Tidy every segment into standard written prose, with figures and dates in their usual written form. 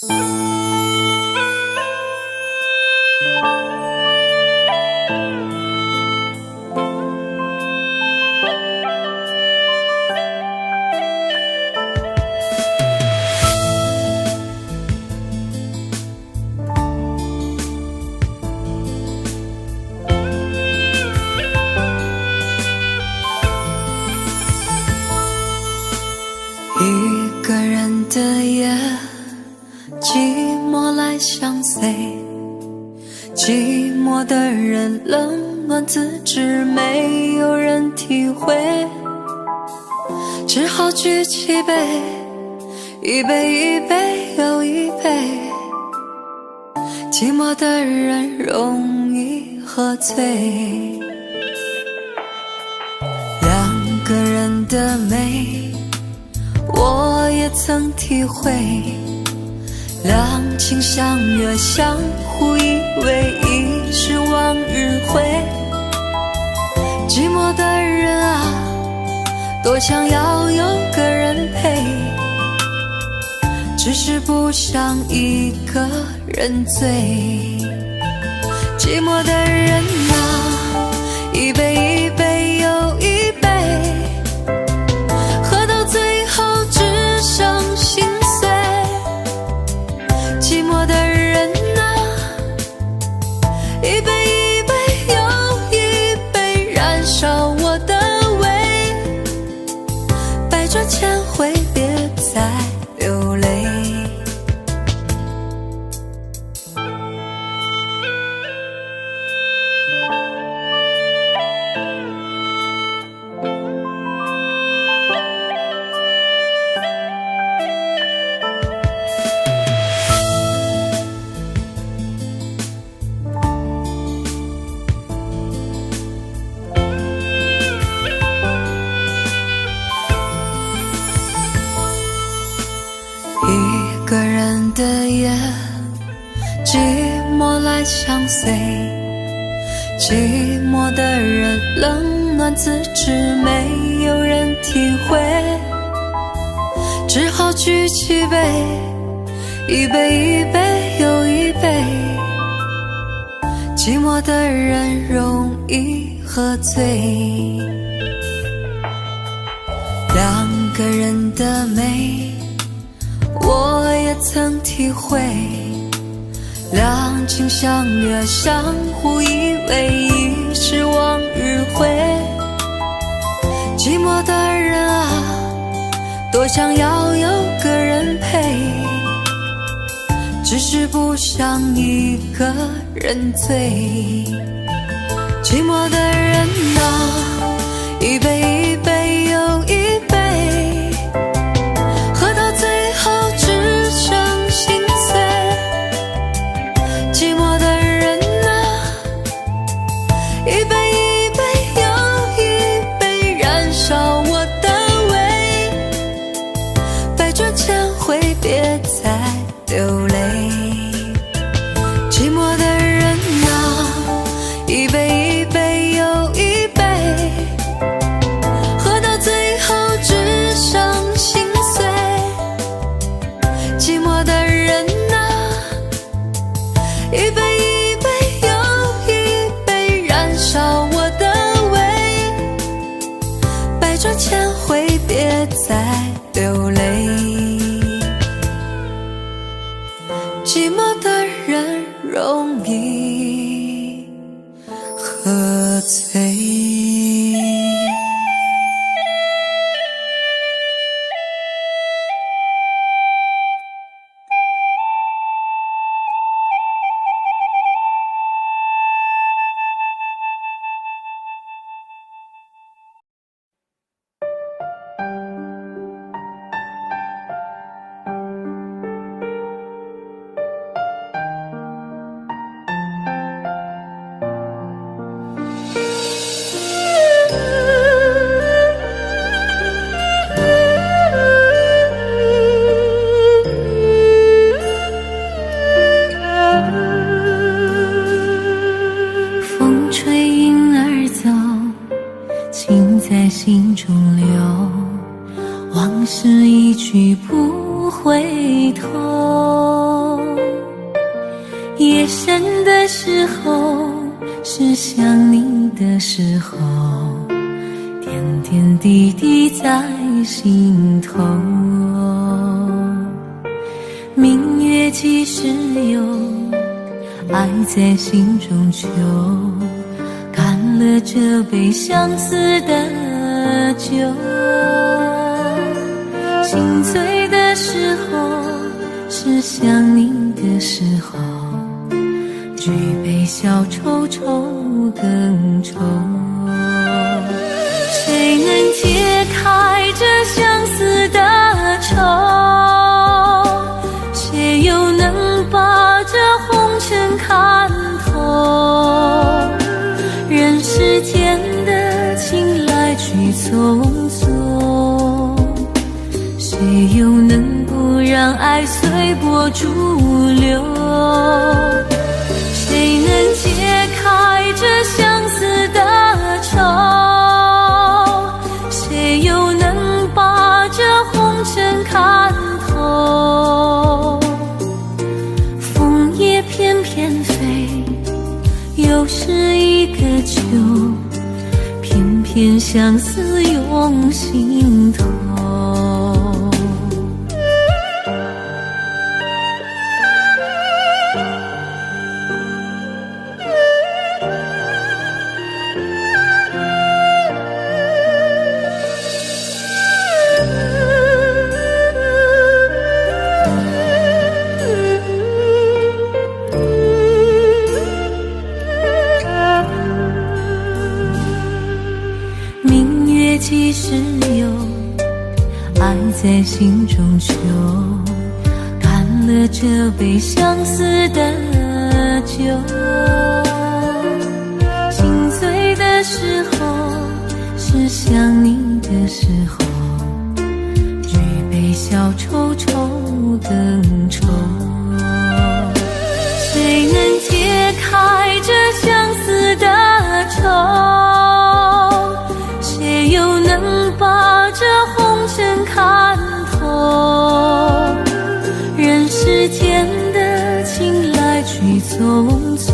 一个人的夜，寂寞来相随，寂寞的人冷暖自知，没有人体会，只好举起杯，一杯一杯又一杯，寂寞的人容易喝醉。两个人的美，我也曾体会，两情相悦，相互依偎，已是往日回。寂寞的人啊，多想要有个人陪，只是不想一个人醉。寂寞的人啊，一杯一杯又一杯，喝到最后只剩心碎。寂寞的人啊，一杯一杯又一杯，燃烧我的胃，百转千回别再流泪。一个人的夜，寂寞来相随，寂寞的人冷暖自知，没有人体会，只好举起杯，一杯一杯又一杯，寂寞的人容易喝醉。两个人的美，我也曾体会，两情相悦，相互依偎，已是往日回。寂寞的人啊，多想要有个人陪，只是不想一个人醉。寂寞的人啊，一杯一杯又一杯，喝到最后只剩心碎。寂寞的人啊，一杯一杯又一杯，燃烧我的胃，百转千回别再流泪。寂寞的人啊，一杯一杯又一杯，喝到最后只剩心碎。寂寞的人啊，一杯一杯又一杯，燃烧我的胃，百转千回别再流泪。寂寞的人容易喝醉。风吹云儿走，情在心中留，往事一去不不回头。夜深的时候，是想你的时候，点点滴滴在心头。明月几时有，爱在心中求。干了这杯相思的酒，心醉的时候，是想你的时候，举杯消愁愁更愁。谁能解开这相思的愁？谁又能把这红尘看透？人世间的情来去匆匆，谁又能不让爱随波逐流？谁能解开这相思的愁？谁又能把这红尘看透？枫叶翩翩飞，又是一个秋，偏偏相思涌心头。几时有，爱在心中求。干了这杯相思的酒，心醉的时候，是想你的时候，举杯消愁愁更愁。谁能解开这相思的愁？谁又能把这红尘看透？人世间的情来去匆匆，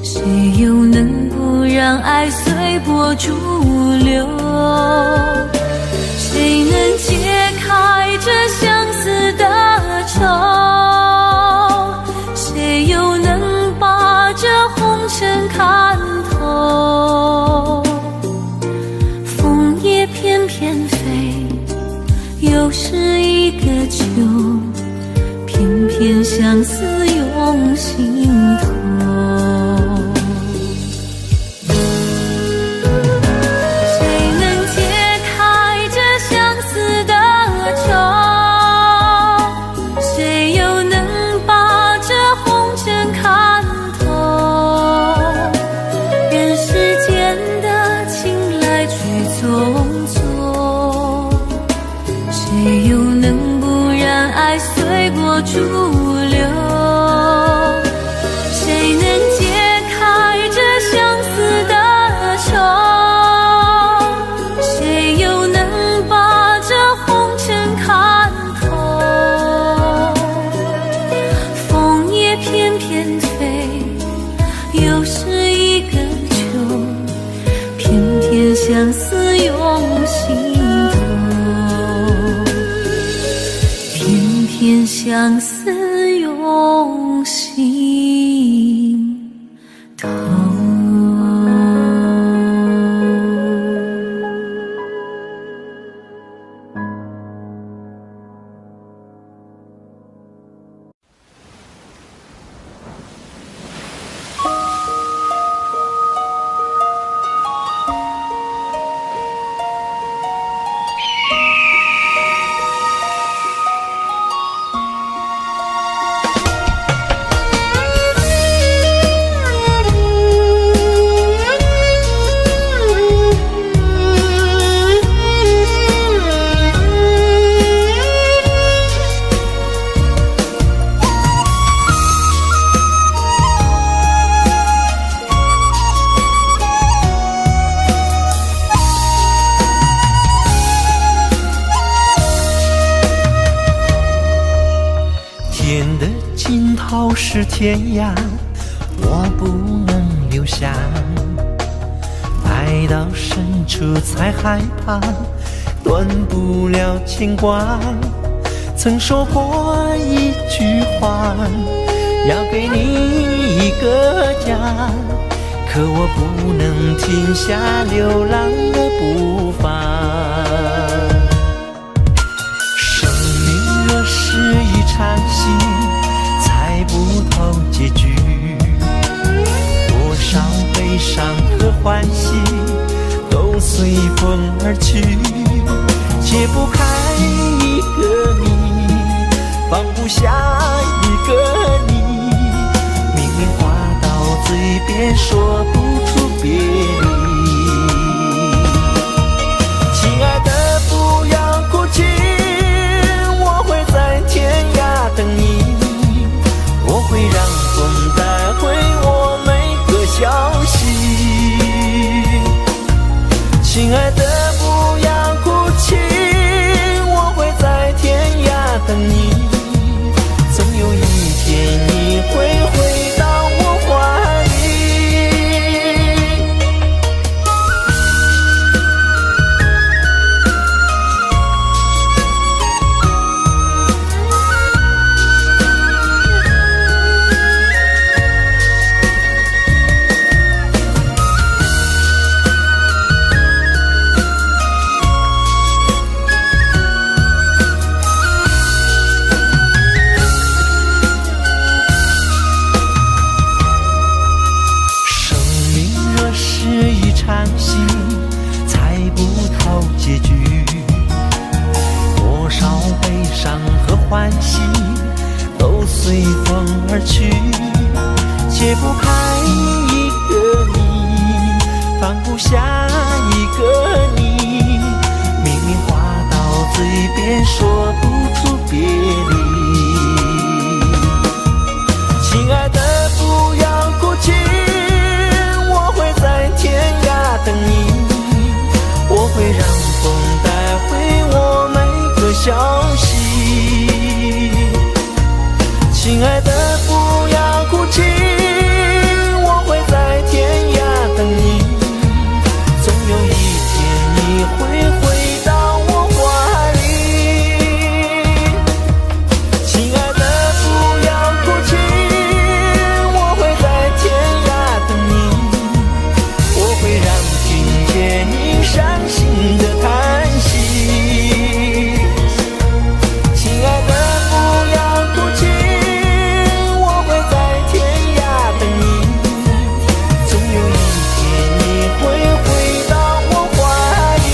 谁又能不让爱随波逐流？谁能解开这相思的愁？谁又能把这红尘看透？枫叶翩翩飞，又是一个秋，偏偏相思涌心头。谁能解开这相思的愁？谁又能把这红尘看透？人世间的情来去匆匆，谁又能不让爱随波逐流？谁能解开这相思的愁？谁又能把这红尘看透？枫叶翩翩飞，又是一个秋，偏偏相思涌心头，偏偏相思涌心头。好是天涯，我不能留下。爱到深处才害怕，断不了牵挂。曾说过一句话，要给你一个家，可我不能停下流浪的步伐。生命若是一场戏，猜不透结局，多少悲伤和欢喜都随风而去，解不开一个谜，放不下一个你，明明话到嘴边说不出别离。亲爱的不要哭泣，我会在天涯等你，我会让风带回我每个消息。亲爱的不要哭泣，我会在天涯等你，总有一天你会回到我怀里。猜不透结局，多少悲伤和欢喜都随风而去，解不开一个谜，放不下一个你，明明话到嘴边说不出别离。亲爱的不要哭泣，我会在天涯等你，我会让风带回我每个消息。亲爱的不要哭泣，我会在天涯等你，总有一天你会回到我怀里。亲爱的不要哭泣，我会在天涯等你，我会让听见你伤心的叹息。亲爱的不要哭泣，我会在天涯等你，总有一天你会回到我怀里，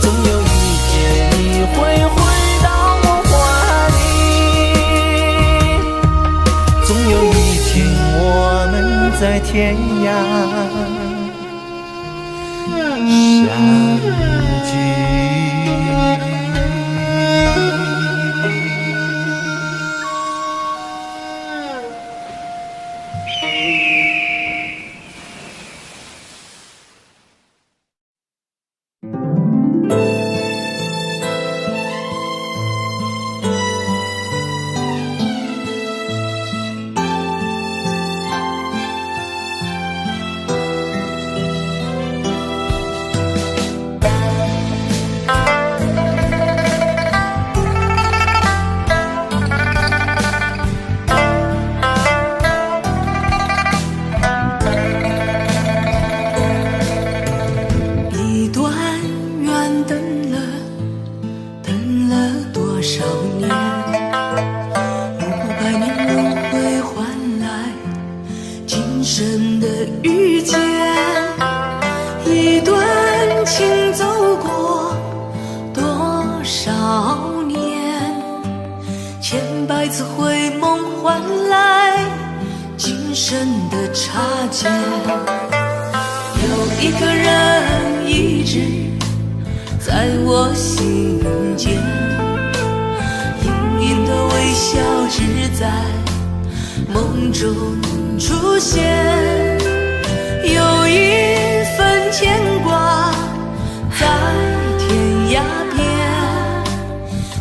总有一天你会回到我怀里，总有一天我们在天涯相聚。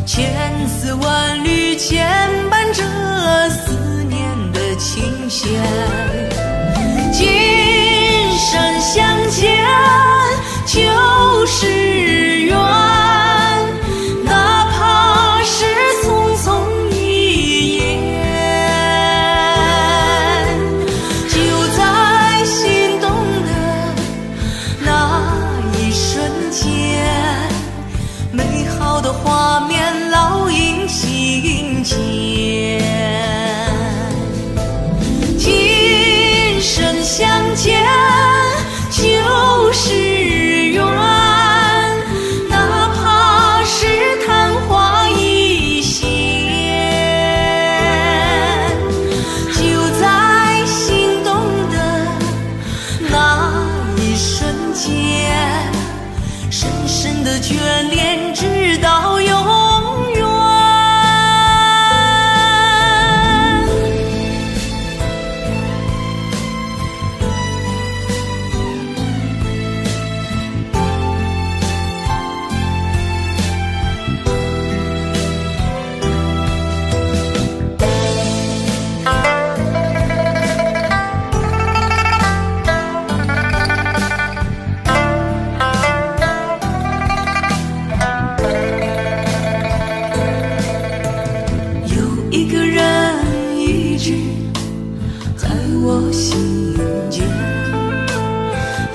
千丝万缕牵现。今生相见就是缘，哪怕是匆匆一眼，就在心动的那一瞬间，美好的画面烙印心间。今生相见就是缘，哪怕是昙花一现，就在心动的那一瞬间，深深的眷恋直到永远。我心间，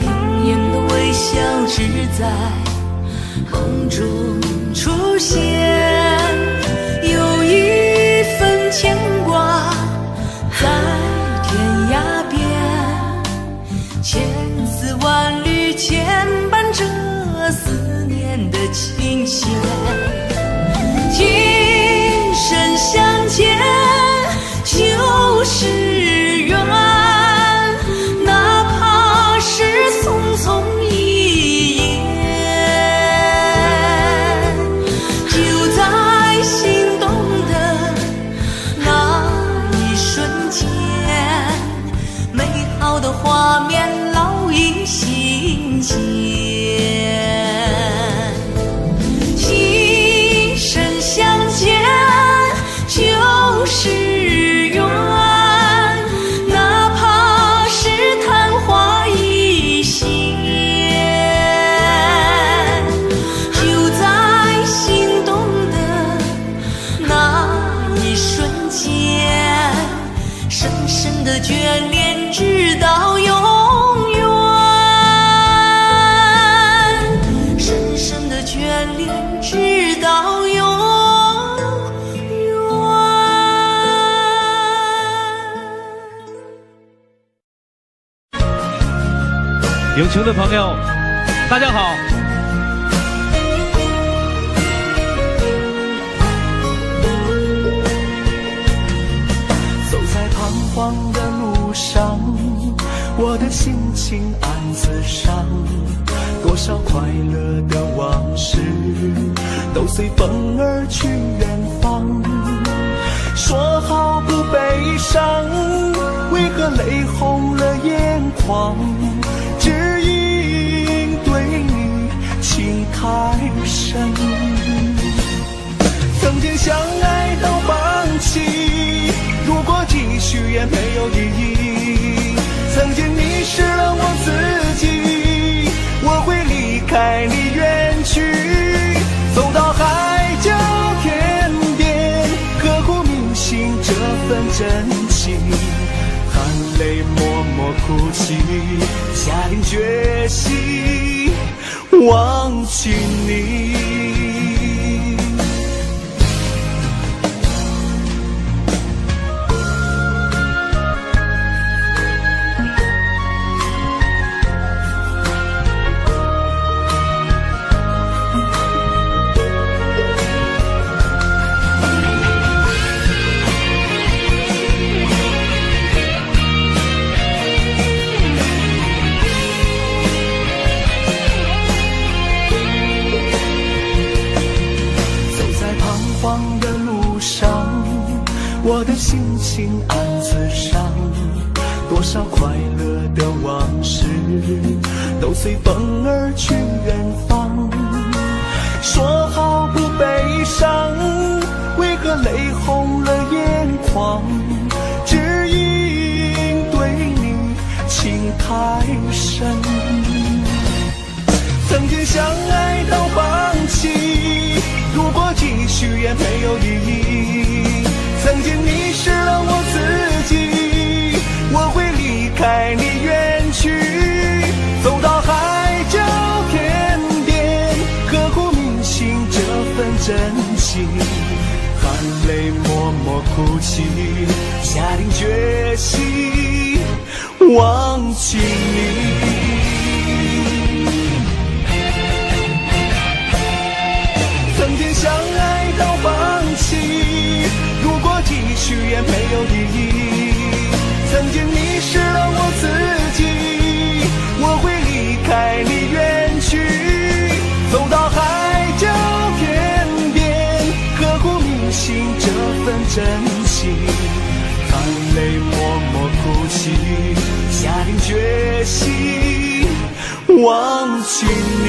盈盈的微笑只在梦中出现，有一份牵挂在天涯边，千丝万缕牵绊着思念的琴弦。今生相见就是缘，哪怕是匆匆一眼，就在心动的那一瞬间，美好的画面烙印心间。今生相见就是缘，哪怕是昙花一现，就在心动的那一瞬间，深深的眷恋直到永远，深深的眷恋直到永远。有情的朋友，大家好。走在彷徨的路上，我的心情暗自伤，多少快乐的往事都随风而去远方。说好不悲伤，为何泪红了眼眶？只因对你情太深，曾经相爱到放弃，如果继续也没有意义。曾经迷失了我自己，我会离开你远去，走到海角天边，刻骨铭心这份真情，含泪默默哭泣，下定决心忘记你。我的心情暗自伤，多少快乐的往事都随风而去远方。说好不悲伤，为何泪红了眼眶？只因太深。曾经相爱到放弃，如果继续也没有意义。曾经迷失了我自己，我会离开你远去，走到海角天边，刻骨铭心这份真情。含泪默默哭泣，下定决心忘记你。曾经相爱到放弃，如果继续也没有意义。曾经迷失了我自己，我会离开你远去，走到海角天边，刻骨铭心这份真情。含泪默默哭泣，下定决心忘记你。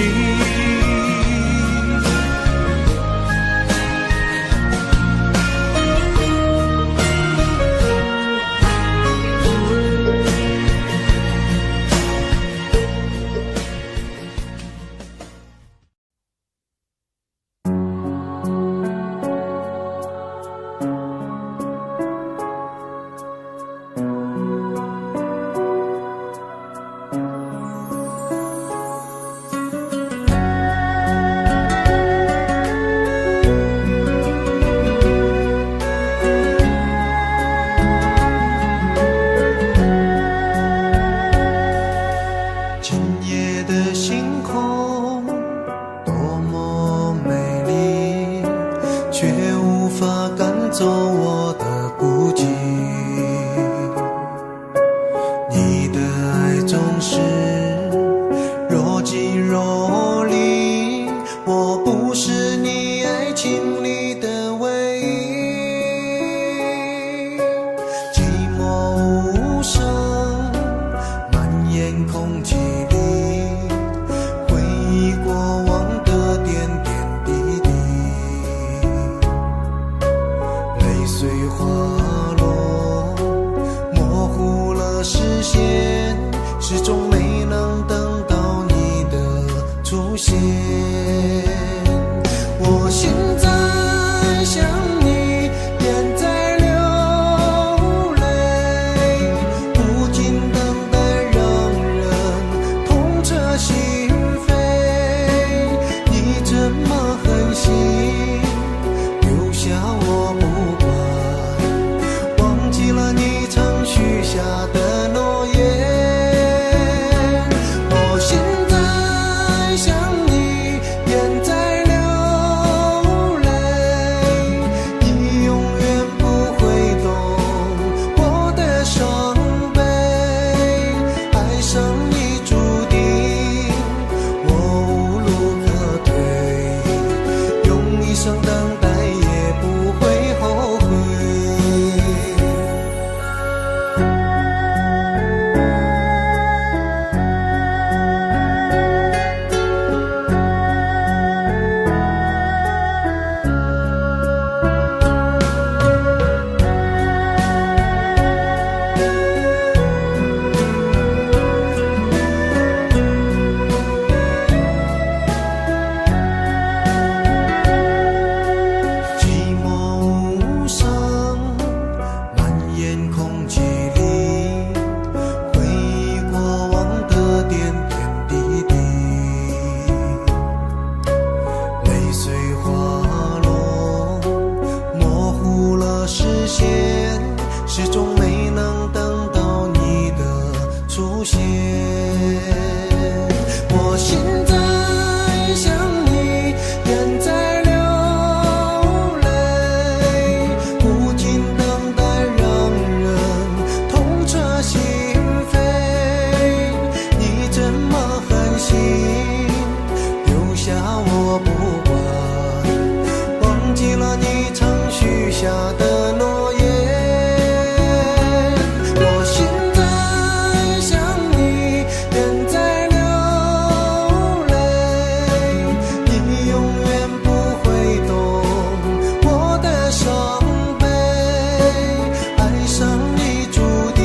爱上你注定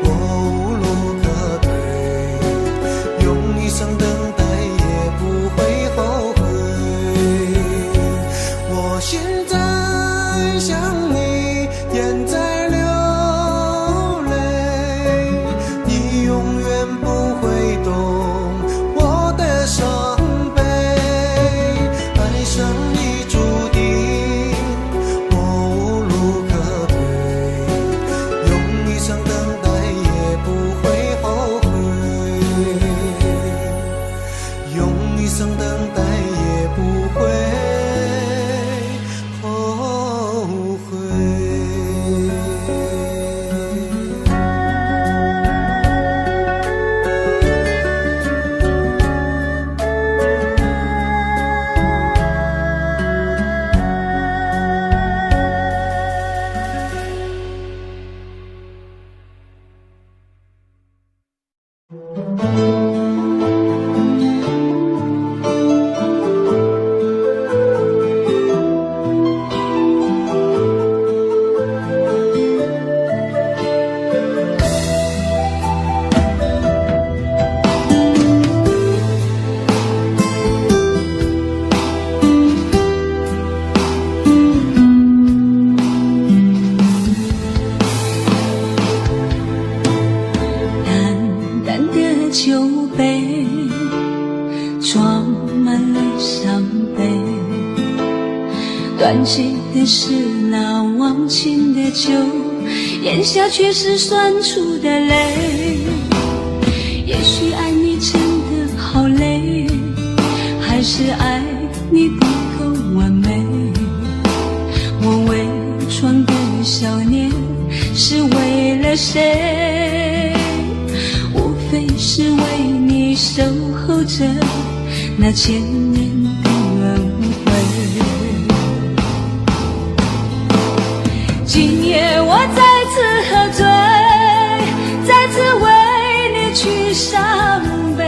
我无路可再也不会后悔。断气的是那忘情的酒，咽下却是酸楚的泪。也许爱你真的好累，还是爱你不够完美。我伪装的笑脸是为了谁？无非是为你守候着那千年的轮回。今夜我再次喝醉，再次为你去伤悲。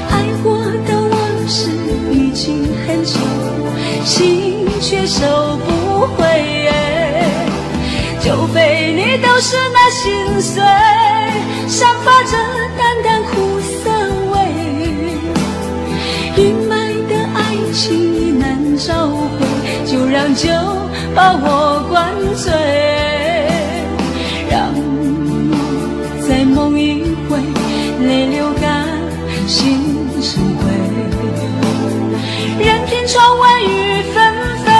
爱过的往事已经很久，心却收不回。酒杯里都是那心碎，散发着淡淡苦涩味。阴霾的爱情已难找回，就让酒把我灌醉，让我再梦一回，泪流干，心成灰，任凭窗外雨纷飞。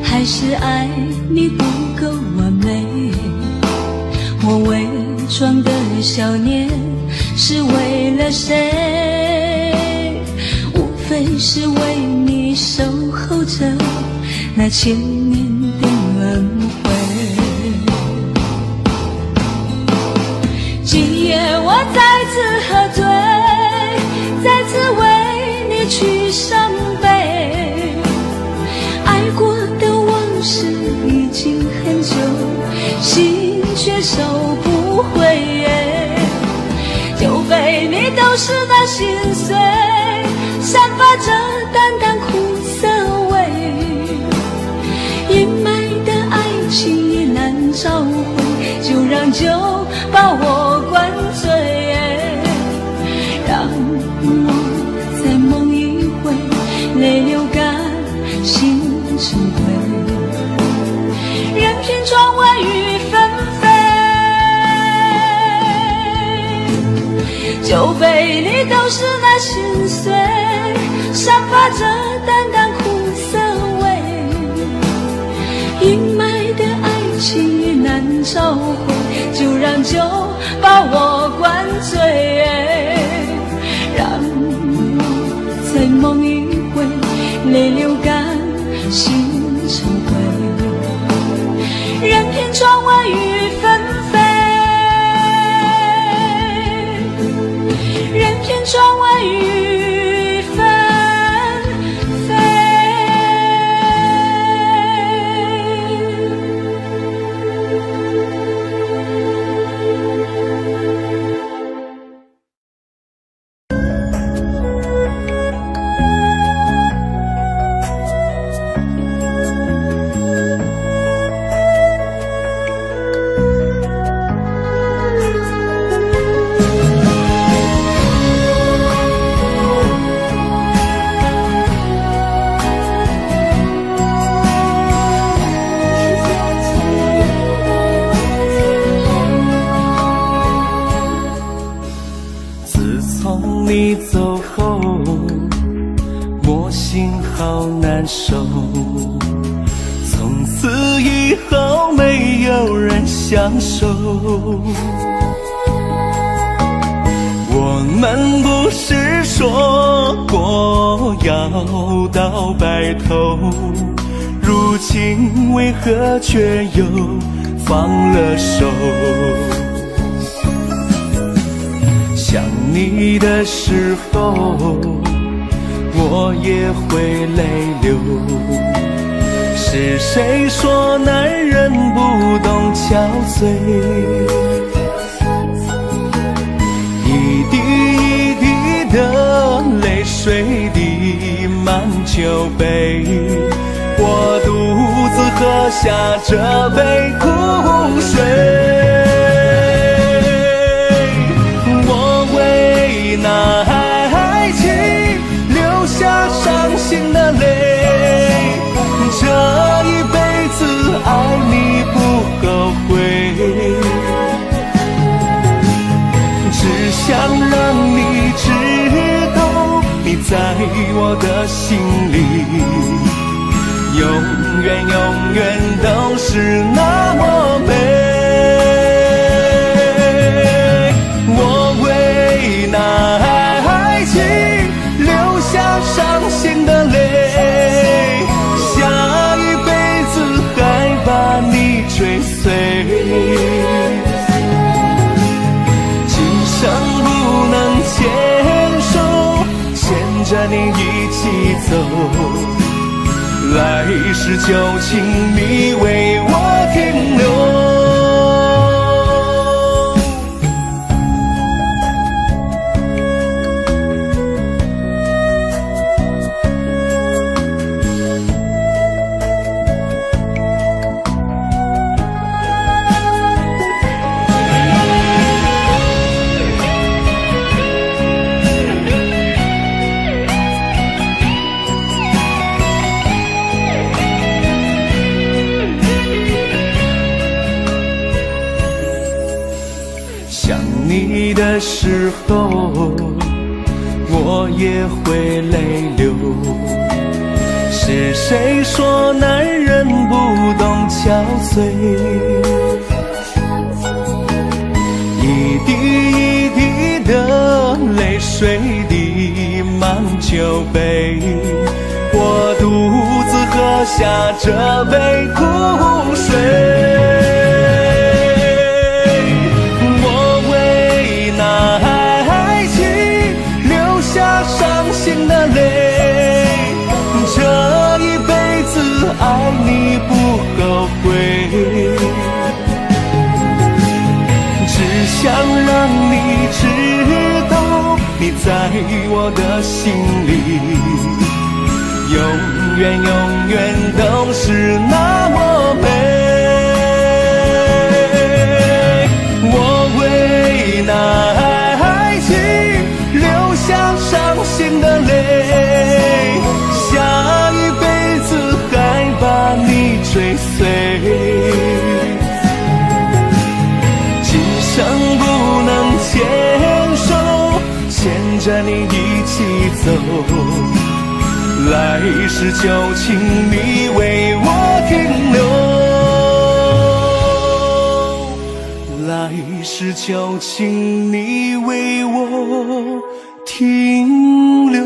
还是爱你不够完美，我伪装的笑脸是为了谁？无非是为你守候着那千年的轮回。今夜我再次喝醉，再次为你去伤悲。爱过的往事已经很久，心却收不回。酒杯里都是那心碎，散发着淡淡苦涩味。阴霾的爱情已难找回，就让酒把我灌醉，让我再梦一回，泪流干，心成灰，任凭窗外雨纷飞。酒杯里都是那心碎，散发着淡淡苦涩味。阴霾的爱情已难找回，就让酒把我灌醉，让我再梦一回，泪流干，心成灰，任凭窗外雨纷飞，任凭窗外雨纷飞。从你走后，我心好难受。从此以后没有人相守，我们不是说过要到白头，如今为何却又放了手？想你的时候，我也会泪流。是谁说男人不懂憔悴？一滴一滴的泪水滴满酒杯，我独自喝下这杯苦水。我为那爱情留下伤心的泪，这一辈子爱你不后悔，只想让你知道，你在我的心里永远永远都是那么美。我为那爱情留下伤心的泪，下一辈子还把你追随，今生不能牵手，牵着你一起走，来世就请你为我停留。你的时候，我也会泪流。是谁说男人不懂憔悴？一滴一滴的泪水滴满酒杯，我独自喝下这杯苦水。爱情留下伤心的泪，这一辈子爱你不后悔，只想让你知道，你在我的心里永远永远都是那么美。我为那爱情留下伤心的泪，下一辈子还把你追随，今生不能牵手，牵着你一起走，来世就请你为我停留，来世就请你为我停留。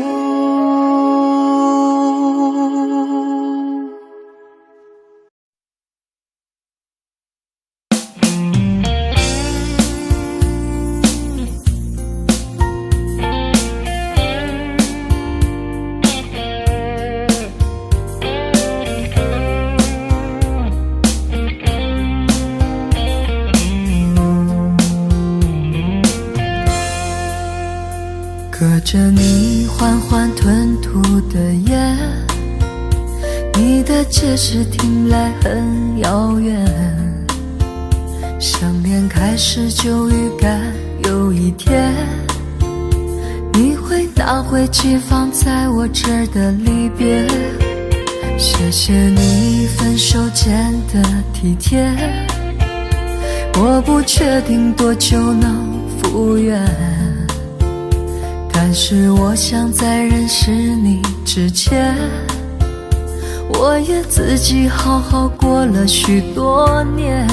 隔着你缓缓吞吐的烟，你的解释听来很遥远，想念开始就预感有一天你会拿回寄放在我这儿的离别。谢谢你分手前的体贴，我不确定多久能复原，但是我想在认识你之前，我也自己好好过了许多年。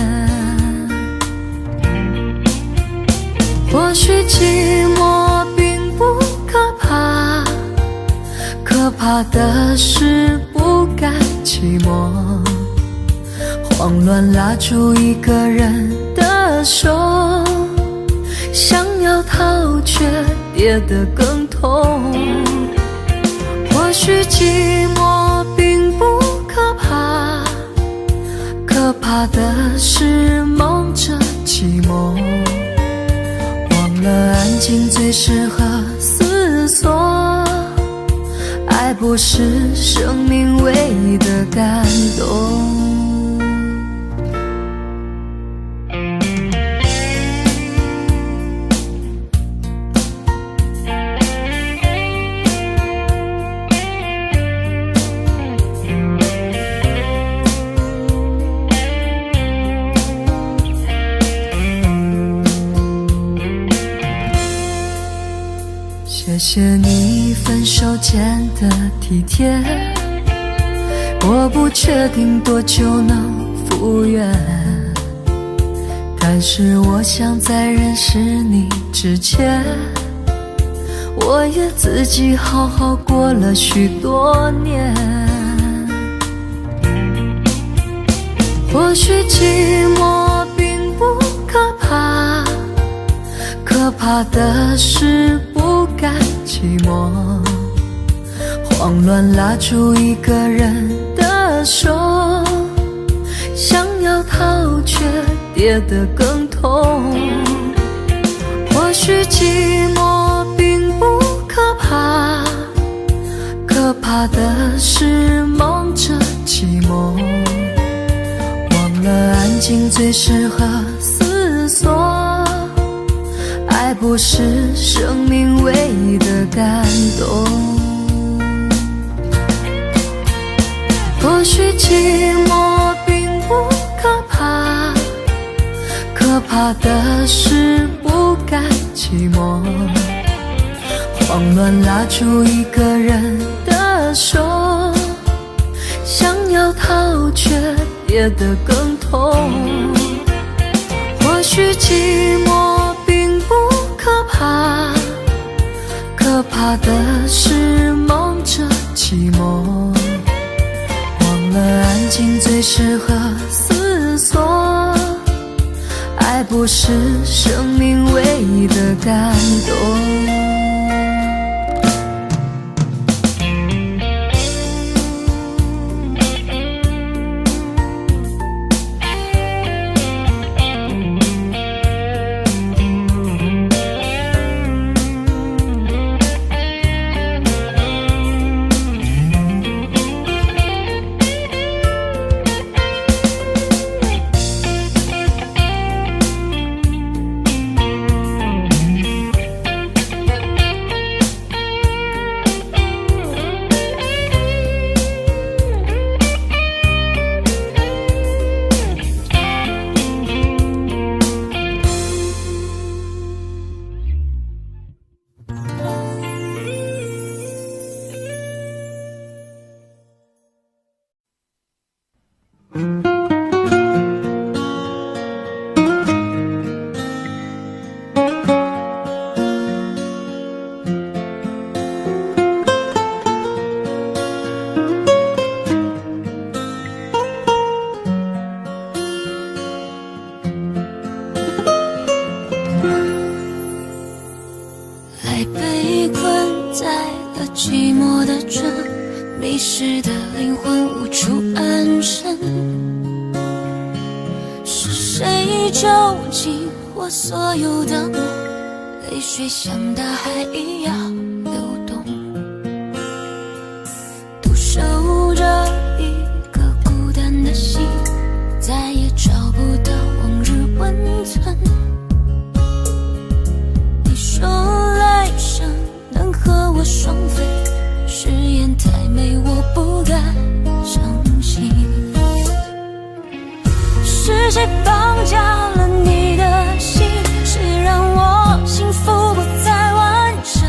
或许寂寞并不可怕，可怕的是不甘寂寞，慌乱拉住一个人的手，想要逃却跌得更痛。或许寂寞并不可怕，可怕的是忙着寂寞，忘了安静最适合思索。爱不是生命唯一的感动。谢谢你分手前的体贴，我不确定多久能复原，但是我想在认识你之前，我也自己好好过了许多年。或许寂寞并不可怕，可怕的是不甘寂寞，慌乱拉住一个人的手，想要逃却跌得更痛。或许寂寞并不可怕，可怕的是忙着寂寞，忘了安静最适合思索。爱不是生命唯一的感动。或许寂寞并不可怕，可怕的是不甘寂寞，慌乱拉住一个人的手，想要逃却跌得更痛。或许寂寞并不可怕，可怕的是忙着寂寞，忘了安静最适合思索。爱不是生命唯一的感动。爱被困在了寂寞的城，迷失的灵魂无处安身。是谁囚禁我所有的梦？泪水像大海一样流动，独守着一个孤单的心，再也找不到往日温存。你说来生能和我双飞，誓言太美我不敢相信。是谁绑架了你的心，是让我幸福不再完整。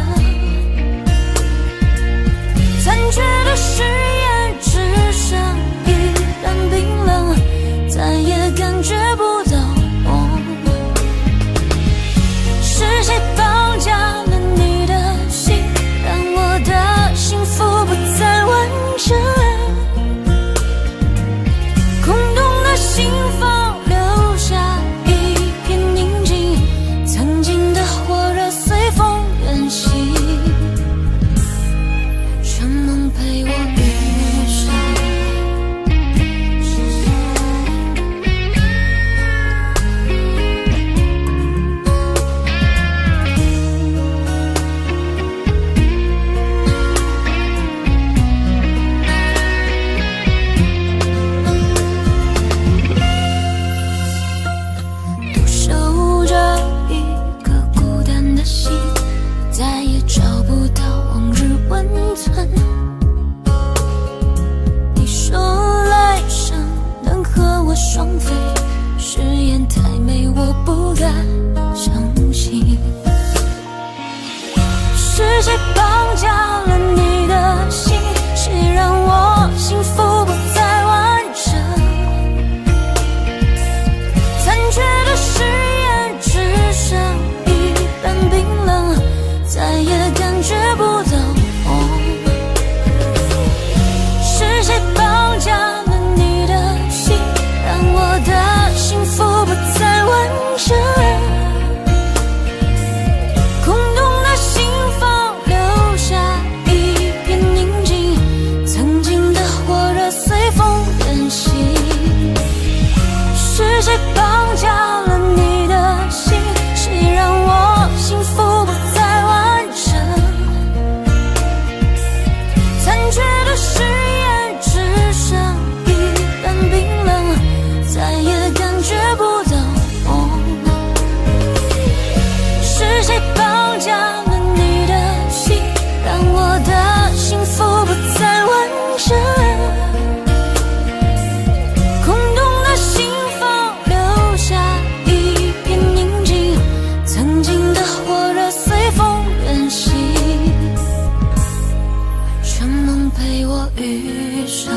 余生。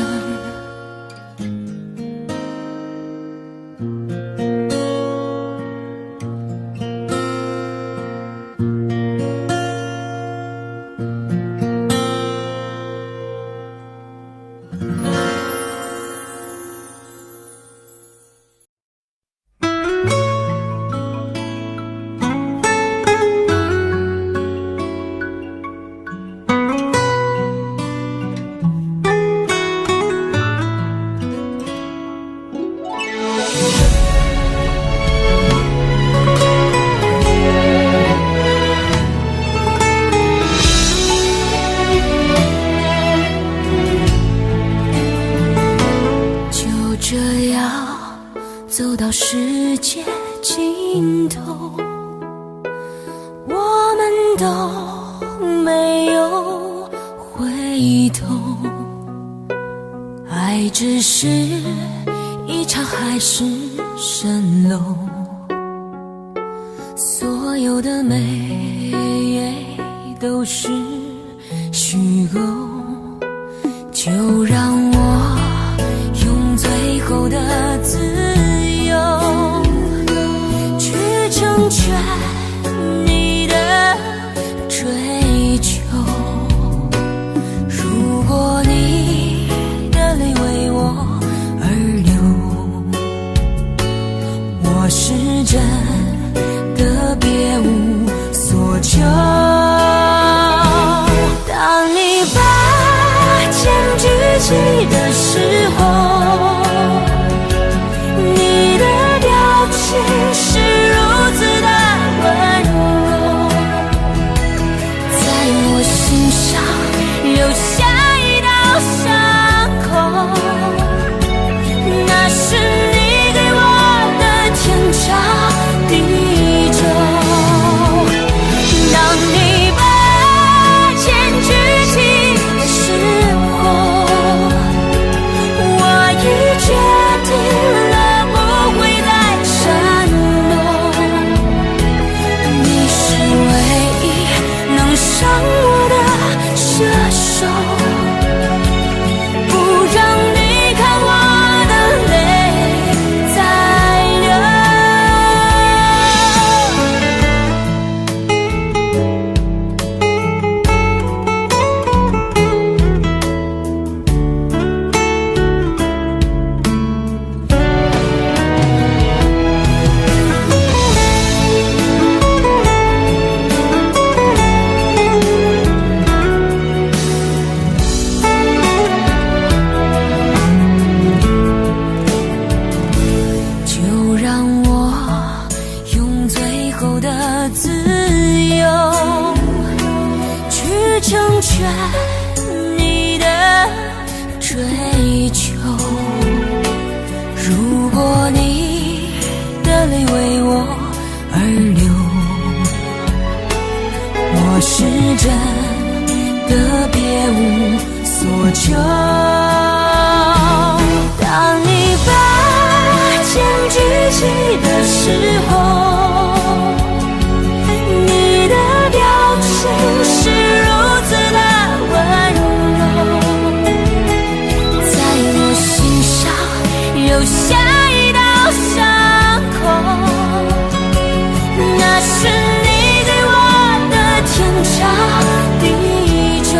走到世界尽头，我们都没有回头，爱只是一场海市蜃楼，所有的美都是虚构，就让我用最后的自由去成全你的追求。如果你的泪为我而流，我是真的别无所求。当你把剑举起的时候，你的表情是如此的温柔，在我心上留下一道伤口，那是你给我的天长地久。当你把剑举起的时候，我已决定了不会再闪躲，你是唯一能伤我的射手，不让你看我的泪再流。就让我用最后的自由去成全你的追求。如果你的泪为我而流，我是真的别无所求。当你把剑举起的时候，你的表情是如此的温柔，在我心上留下一道伤口，那是你给我的天长地久。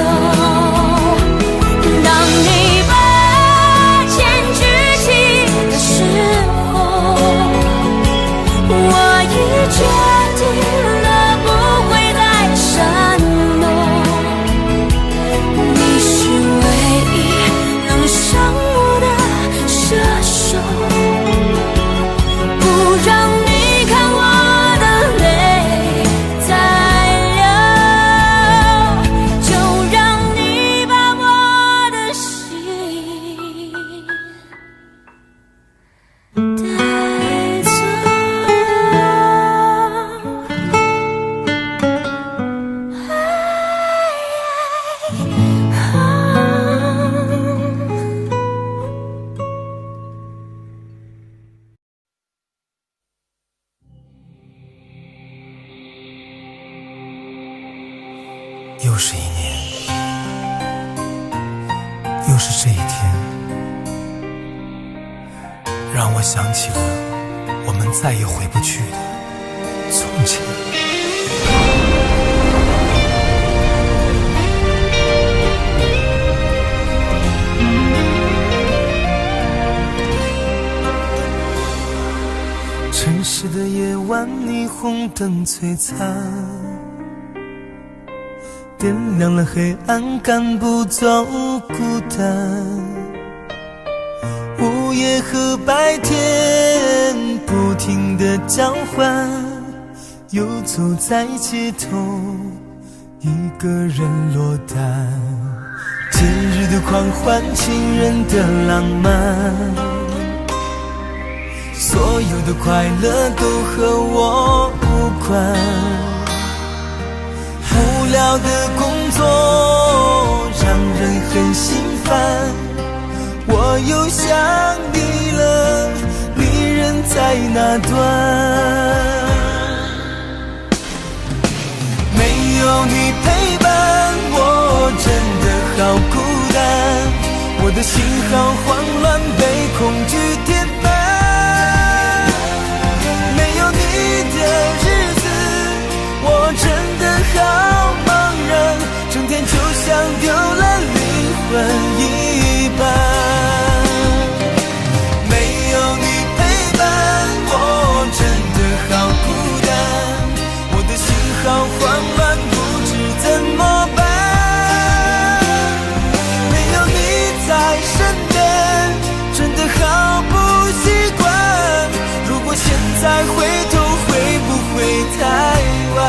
当你把剑举起的时候，我已决定了不会再闪躲，你是唯一能伤我的射手，不让你看我的泪再流，就让你把我的心带走。又是一年，又让我想起了我们再也回不去的从前。城市的夜晚，霓虹灯璀璨，点亮了黑暗，赶不走孤单。午夜和白天不停地交换，游走在街头，一个人落单。节日的狂欢，情人的浪漫，所有的快乐都和我无关。无聊的工作让人很心烦，我又想你了，你人在哪端？没有你陪伴，我真的好孤单，我的心好慌乱，被恐惧填满。没有你的日子，我真的好茫然，整天就像丢了灵魂一般。没有你陪伴，我真的好孤单，我的心好慌乱，不知怎么办。没有你在身边，真的好不习惯，如果现在回头会不会太晚？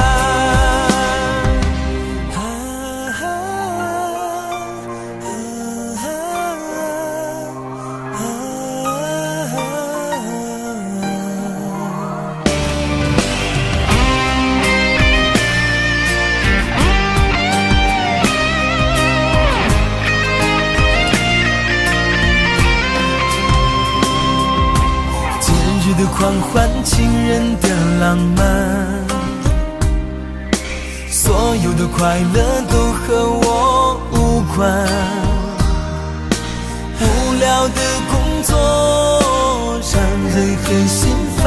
的狂欢，情人的浪漫，所有的快乐都和我无关。无聊的工作让人很心烦，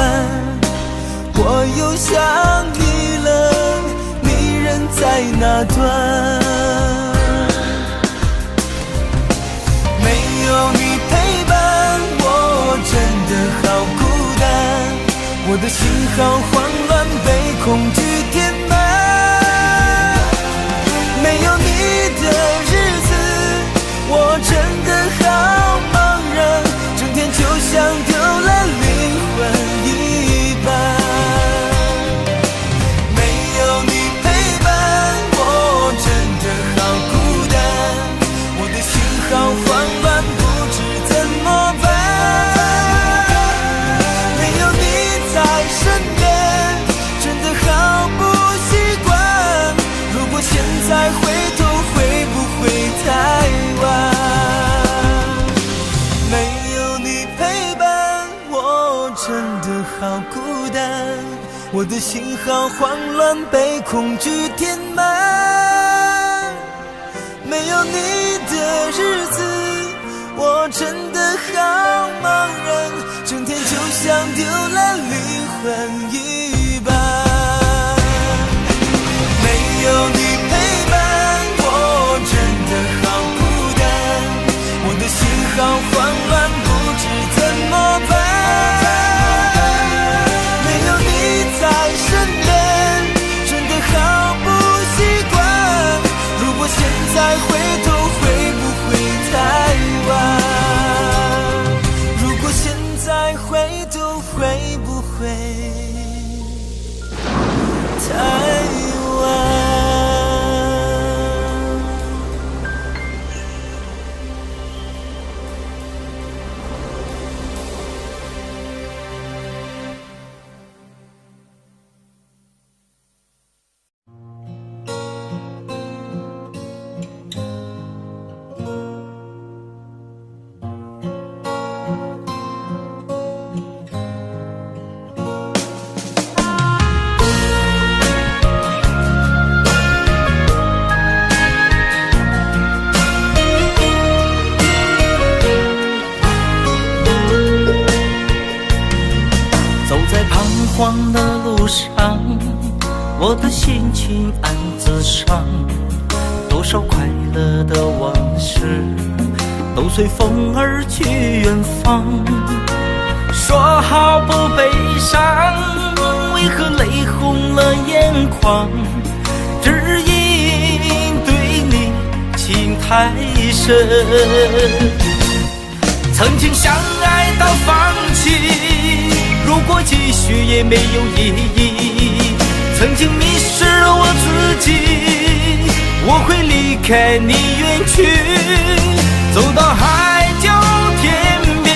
我又想你了，你人在哪端？没有你陪伴，我真的好孤单，我的心好慌乱，被恐惧填满。没有你的日子，我真的好茫然，整天就像丢了灵魂一般。没有你陪伴，我真的好孤单，我的心好慌乱，不知怎么办。身边真的好不习惯，如果现在回头会不会太晚？没有你陪伴，我真的好孤单，我的心好慌乱，被恐惧填满。没有你的日子，我真的好茫然，整天就像丢了灵魂一般。没有你陪伴，我真的好孤单，我的心好慌乱，不知怎么办。没有你在身边，真的好不习惯，如果现在回头会不会太晚？如果现在回头会不会的心情暗自伤，多少快乐的往事都随风而去远方。说好不悲伤，为何泪红了眼眶？只因对你情太深。曾经相爱到放弃，如果继续也没有意义。曾经迷失了我自己，我会离开你远去，走到海角天边，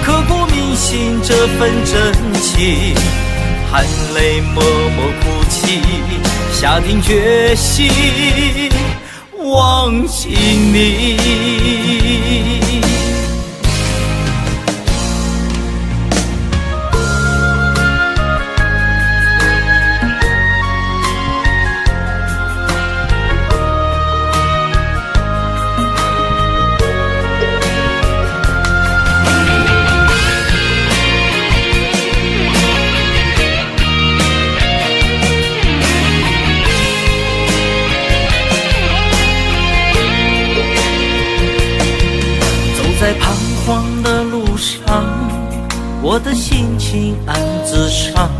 刻骨铭心这份真情，含泪默默哭泣，下定决心忘记你。在彷徨的路上，我的心情暗自伤，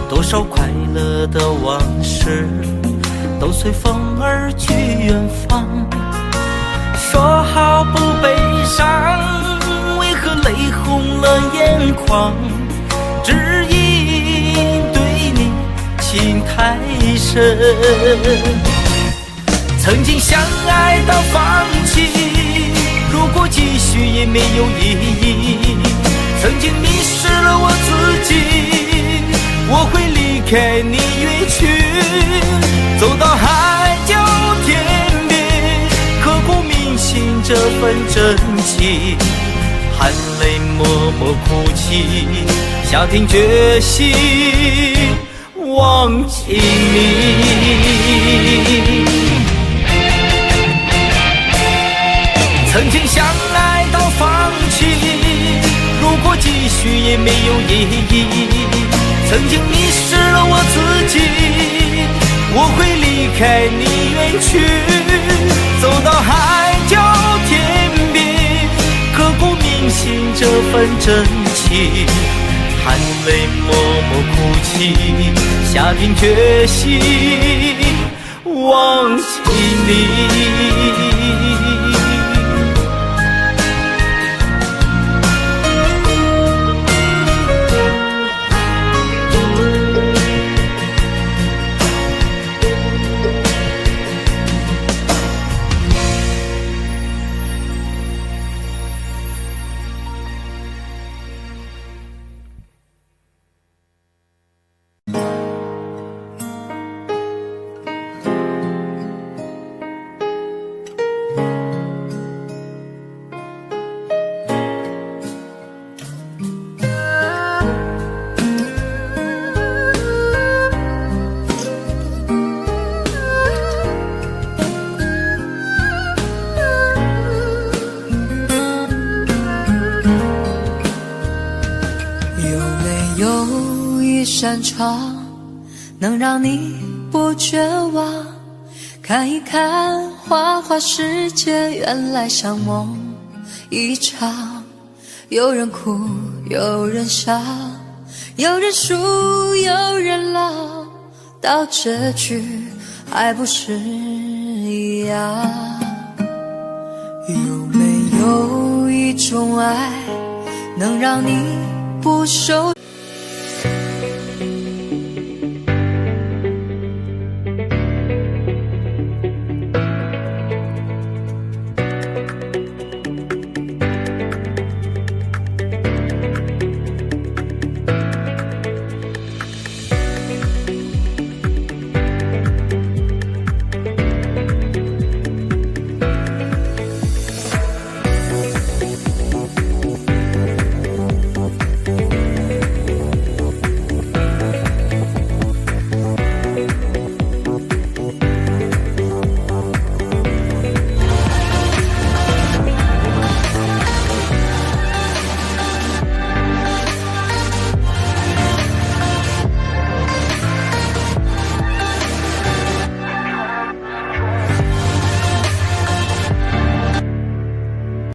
多少快乐的往事都随风而去远方。说好不悲伤，为何泪红了眼眶？只因对你情太深。曾经相爱到放弃，如果继续也没有意义。曾经迷失了我自己，我会离开你远去，走到海角天边，刻骨铭心这份真情，含泪默默哭泣，下定决心忘记你。曾经相爱到放弃，如果继续也没有意义。曾经迷失了我自己，我会离开你远去，走到海角天边，刻骨铭心这份真情，含泪默默哭泣，下定决心忘记你。扇窗能让你不绝望，看一看花花世界，原来像梦一场。有人哭，有人笑，有人输，有人老，到结局还不是一样。有没有一种爱能让你不受